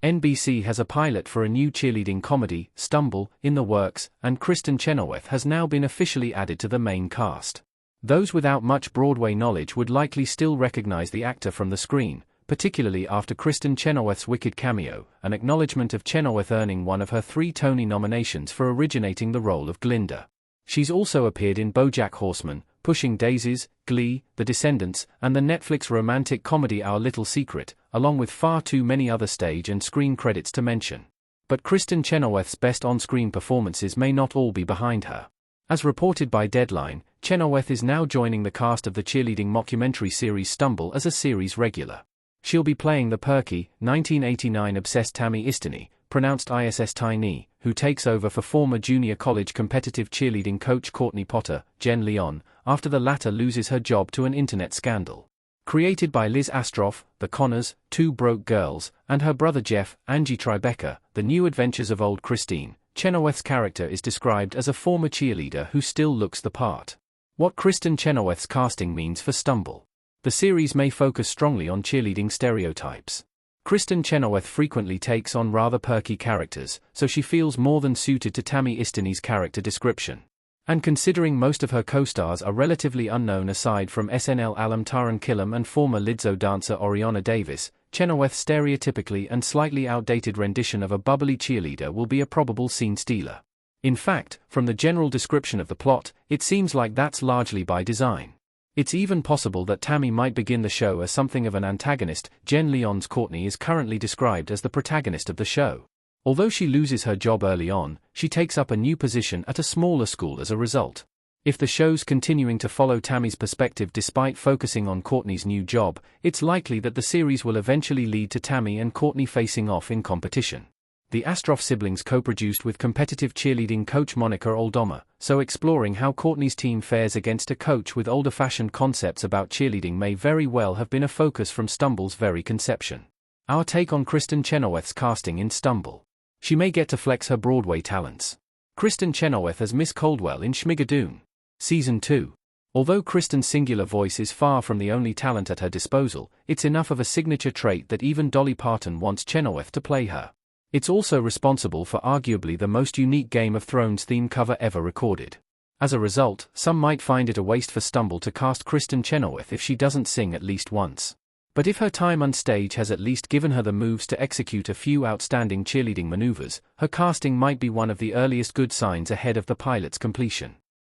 NBC has a pilot for a new cheerleading comedy, Stumble, in the works, and Kristin Chenoweth has now been officially added to the main cast. Those without much Broadway knowledge would likely still recognize the actor from the screen, particularly after Kristin Chenoweth's Wicked cameo, an acknowledgement of Chenoweth earning one of her 3 Tony nominations for originating the role of Glinda. She's also appeared in BoJack Horseman, Pushing Daisies, Glee, The Descendants, and the Netflix romantic comedy Our Little Secret, along with far too many other stage and screen credits to mention. But Kristin Chenoweth's best on-screen performances may not all be behind her. As reported by Deadline, Chenoweth is now joining the cast of the cheerleading mockumentary series Stumble as a series regular. She'll be playing the perky, 1989-obsessed Tammy Istini, pronounced ISS Tiny, who takes over for former junior college competitive cheerleading coach Courtney Potter, Jen Leon, after the latter loses her job to an internet scandal. Created by Liz Astroff, The Connors, Two Broke Girls, and her brother Jeff, Angie Tribeca, The New Adventures of Old Christine, Chenoweth's character is described as a former cheerleader who still looks the part. What Kristin Chenoweth's casting means for Stumble. The series may focus strongly on cheerleading stereotypes. Kristin Chenoweth frequently takes on rather perky characters, so she feels more than suited to Tammy Istini's character description. And considering most of her co-stars are relatively unknown aside from SNL alum Taran Killam and former Lizzo dancer Oriana Davis, Chenoweth's stereotypically and slightly outdated rendition of a bubbly cheerleader will be a probable scene stealer. In fact, from the general description of the plot, it seems like that's largely by design. It's even possible that Tammy might begin the show as something of an antagonist. Jen Leon's Courtney is currently described as the protagonist of the show. Although she loses her job early on, she takes up a new position at a smaller school as a result. If the show's continuing to follow Tammy's perspective despite focusing on Courtney's new job, it's likely that the series will eventually lead to Tammy and Courtney facing off in competition. The Astroff siblings co-produced with competitive cheerleading coach Monica Aldoma, so exploring how Courtney's team fares against a coach with older-fashioned concepts about cheerleading may very well have been a focus from Stumble's very conception. Our take on Kristin Chenoweth's casting in Stumble. She may get to flex her Broadway talents. Kristin Chenoweth as Miss Coldwell in Schmigadoon. Season 2. Although Kristin's singular voice is far from the only talent at her disposal, it's enough of a signature trait that even Dolly Parton wants Chenoweth to play her. It's also responsible for arguably the most unique Game of Thrones theme cover ever recorded. As a result, some might find it a waste for Stumble to cast Kristin Chenoweth if she doesn't sing at least once. But if her time on stage has at least given her the moves to execute a few outstanding cheerleading maneuvers, her casting might be one of the earliest good signs ahead of the pilot's completion.